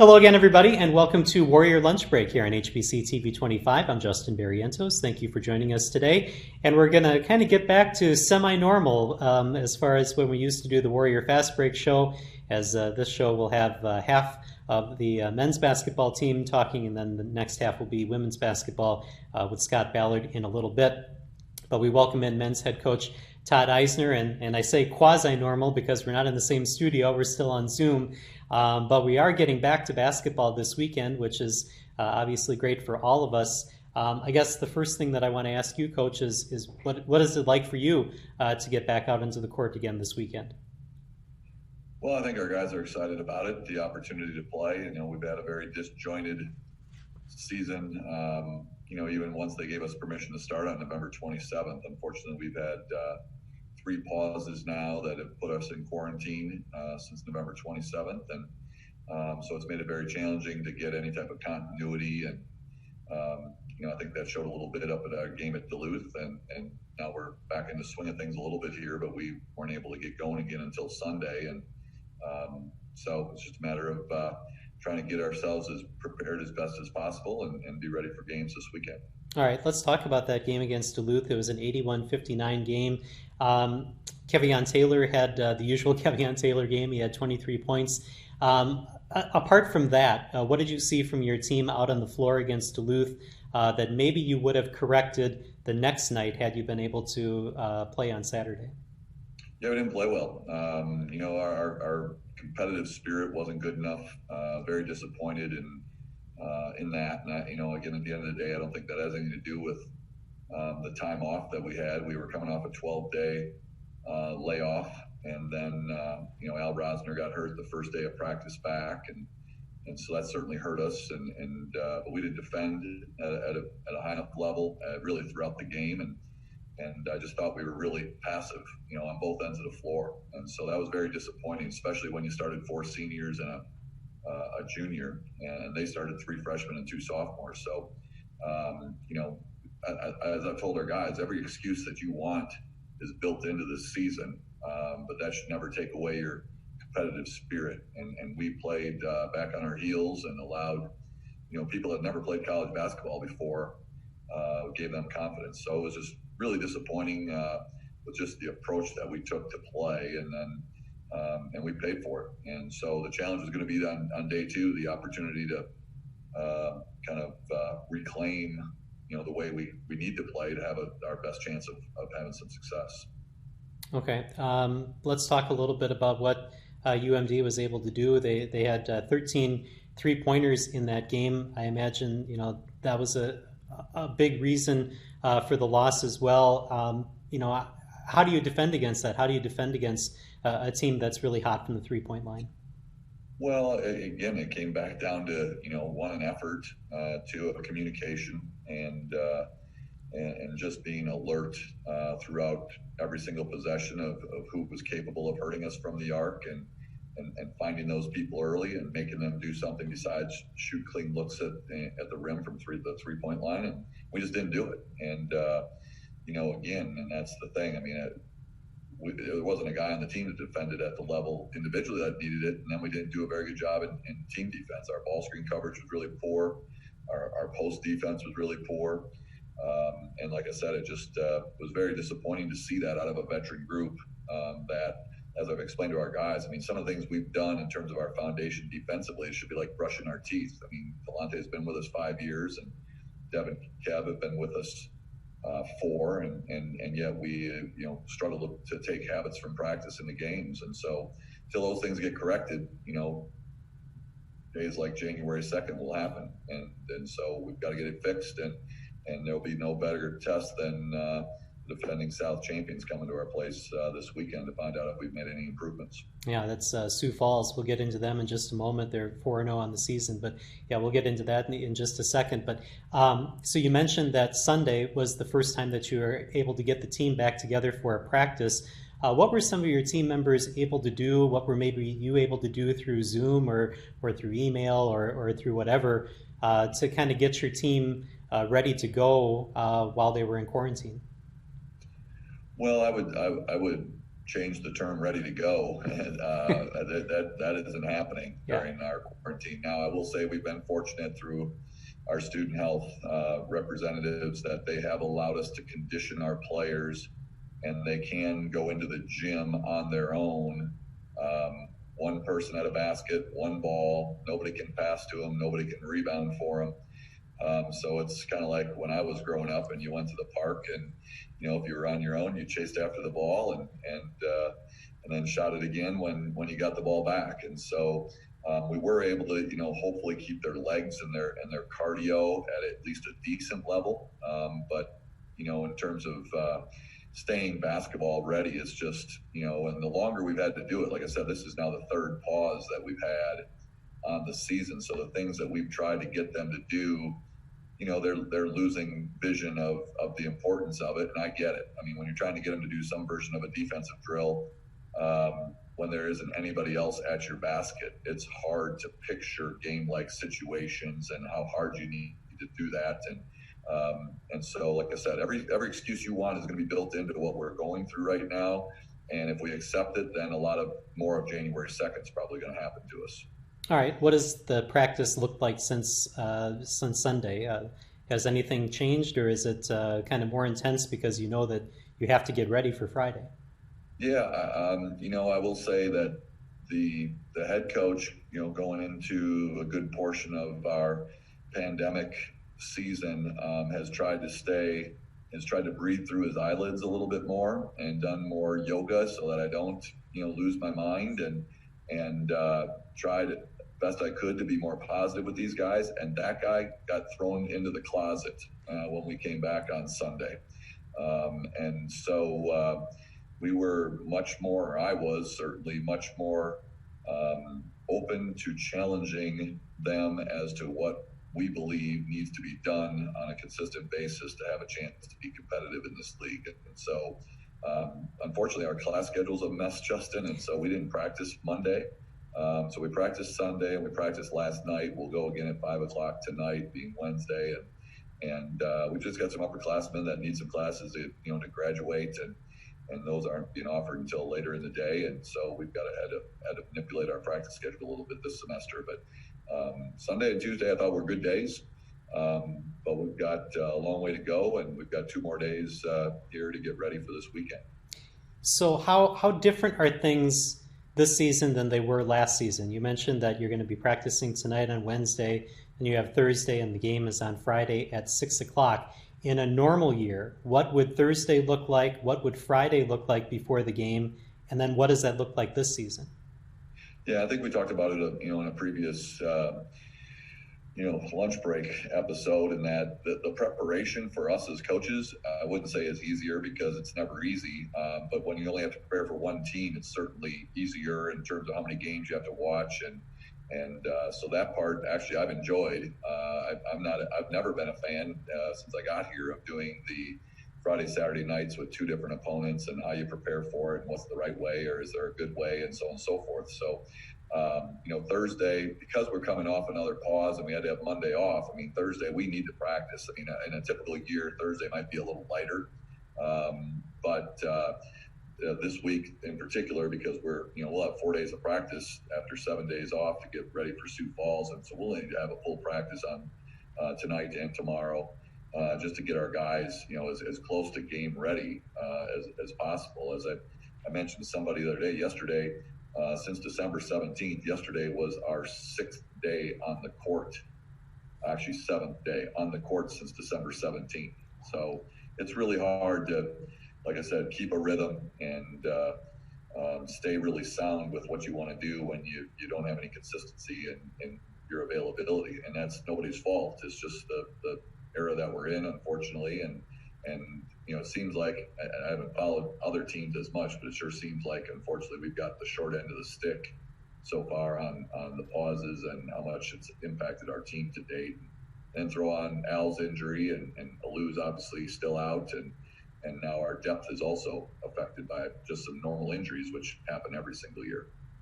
Hello again, everybody, and welcome to Warrior Lunch Break here on HBC TV 25. I'm Justin Barrientos. Thank you for joining us today. And we're going to kind of get back to semi-normal as far as when we used to do the Warrior Fast Break show, as this show will have half of the men's basketball team talking, and then the next half will be women's basketball with Scott Ballard in a little bit. But we welcome in men's head coach Todd Eisner, and I say quasi-normal because we're not in the same studio, we're still on Zoom. But we are getting back to basketball this weekend, which is obviously great for all of us. I guess the first thing that I want to ask you, Coach, is what is it like for you to get back out into the court again this weekend? Well, I think our guys are excited about it, the opportunity to play. We've had a very disjointed season. Even once they gave us permission to start on November 27th, unfortunately, we've had 3 pauses now that have put us in quarantine since November 27th. And so it's made it very challenging to get any type of continuity. And, I think that showed a little bit up at our game at Duluth. And now we're back in the swing of things a little bit here, but we weren't able to get going again until Sunday. And so it's just a matter of trying to get ourselves as prepared as best as possible and be ready for games this weekend. All right, let's talk about that game against Duluth. It was an 81-59 game. Kevion Taylor had the usual Kevion Taylor game. He had 23 points. Apart from that, what did you see from your team out on the floor against Duluth that maybe you would have corrected the next night had you been able to play on Saturday? Yeah, we didn't play well. Our competitive spirit wasn't good enough. Very disappointed in that. And again, at the end of the day, I don't think that has anything to do with the time off that we had. We were coming off a 12-day layoff, and then Al Rosner got hurt the first day of practice back, and so that certainly hurt us. But we did defend at a high enough level really throughout the game, and I just thought we were really passive, on both ends of the floor, and so that was very disappointing, especially when you started 4 seniors and a junior, and they started 3 freshmen and 2 sophomores. So, as I've told our guys, every excuse that you want is built into this season, but that should never take away your competitive spirit. And we played back on our heels and allowed, people that never played college basketball before, gave them confidence. So it was just really disappointing with just the approach that we took to play, and we paid for it. And so the challenge is going to be on day 2, the opportunity to reclaim, the way we need to play to have our best chance of having some success. Okay, let's talk a little bit about what UMD was able to do. They had 13 3-pointers in that game. I imagine that was a big reason for the loss as well. How do you defend against that? How do you defend against a team that's really hot from the 3-point line? Well, again, it came back down to, 1, an effort, 2, a communication, and just being alert throughout every single possession of who was capable of hurting us from the arc, and finding those people early and making them do something besides shoot clean looks at the rim from the 3-point line. And we just didn't do it. And, again, and that's the thing. I mean, there wasn't a guy on the team that defended at the level individually that needed it, and then we didn't do a very good job in team defense. Our ball screen coverage was really poor. Our post defense was really poor. And like I said, it just was very disappointing to see that out of a veteran group that, as I've explained to our guys, I mean, some of the things we've done in terms of our foundation defensively, it should be like brushing our teeth. I mean, Delante's been with us 5 years, and Devin Kev have been with us 4, and yet we struggle to take habits from practice in the games. And so till those things get corrected, days like January 2nd will happen, and so we've got to get it fixed, and there'll be no better test than defending South champions coming to our place this weekend to find out if we've made any improvements. Yeah, that's Sioux Falls. We'll get into them in just a moment. They're 4-0 on the season, but yeah, we'll get into that in just a second. But so you mentioned that Sunday was the first time that you were able to get the team back together for a practice. What were some of your team members able to do? What were maybe you able to do through Zoom or through email or through whatever to kind of get your team ready to go while they were in quarantine? Well, I would change the term ready to go. And that isn't happening during our quarantine. Now, I will say we've been fortunate through our student health representatives that they have allowed us to condition our players, and they can go into the gym on their own. One person at a basket, one ball, nobody can pass to them, nobody can rebound for them. So it's kind of like when I was growing up and you went to the park and, if you were on your own, you chased after the ball and then shot it again when you got the ball back. And so we were able to, hopefully keep their legs and their cardio at least a decent level. But, in terms of staying basketball ready, it's just, and the longer we've had to do it, like I said, this is now the third pause that we've had on the season. So the things that we've tried to get them to do, they're losing vision of the importance of it. And I get it. I mean, when you're trying to get them to do some version of a defensive drill, when there isn't anybody else at your basket, it's hard to picture game-like situations and how hard you need to do that. And so, like I said, every excuse you want is going to be built into what we're going through right now. And if we accept it, then a lot of more of January 2nd is probably going to happen to us. All right. What does the practice look like since Sunday? Has anything changed, or is it kind of more intense because you know that you have to get ready for Friday? Yeah, I will say that the head coach, going into a good portion of our pandemic season, has tried to breathe through his eyelids a little bit more and done more yoga so that I don't, lose my mind and tried best I could to be more positive with these guys. And that guy got thrown into the closet when we came back on Sunday. And so we were I was certainly much more open to challenging them as to what we believe needs to be done on a consistent basis to have a chance to be competitive in this league. And so unfortunately, our class schedule's a mess, Justin, and so we didn't practice Monday. So we practiced Sunday and we practiced last night. We'll go again at 5 o'clock tonight, being Wednesday, and we just got some upperclassmen that need some classes to graduate, and those aren't being offered until later in the day. And so we've had to manipulate our practice schedule a little bit this semester. But Sunday and Tuesday I thought were good days, but we've got a long way to go, and we've got 2 more days here to get ready for this weekend. So how different are things this season than they were last season? You mentioned that you're going to be practicing tonight on Wednesday, and you have Thursday, and the game is on Friday at 6 o'clock. In a normal year, what would Thursday look like? What would Friday look like before the game? And then what does that look like this season? Yeah, I think we talked about it, in a previous, lunch break episode, and that the preparation for us as coaches, I wouldn't say is easier because it's never easy. But when you only have to prepare for one team, it's certainly easier in terms of how many games you have to watch. And so that part, actually, I've enjoyed. I've never been a fan since I got here of doing the Friday, Saturday nights with 2 different opponents and how you prepare for it and what's the right way or is there a good way and so on and so forth. So, Thursday, because we're coming off another pause and we had to have Monday off, Thursday we need to practice. In a typical year, Thursday might be a little lighter. But this week in particular, because we'll have 4 days of practice after 7 days off to get ready for Sioux Falls. And so we'll need to have a full practice on tonight and tomorrow, just to get our guys, as close to game ready as possible. As I mentioned to somebody the other day, yesterday, since December 17th, yesterday was our 6th day on the court, actually 7th day on the court since December 17th. So it's really hard to, like I said, keep a rhythm and stay really sound with what you want to do when you don't have any consistency in your availability. And that's nobody's fault. It's just the era that we're in, unfortunately. And it seems like, I haven't followed other teams as much, but it sure seems like, unfortunately, we've got the short end of the stick so far on the pauses and how much it's impacted our team to date. And throw on Al's injury and Alu's obviously still out, and now our depth is also affected by just some normal injuries, which happen every single year.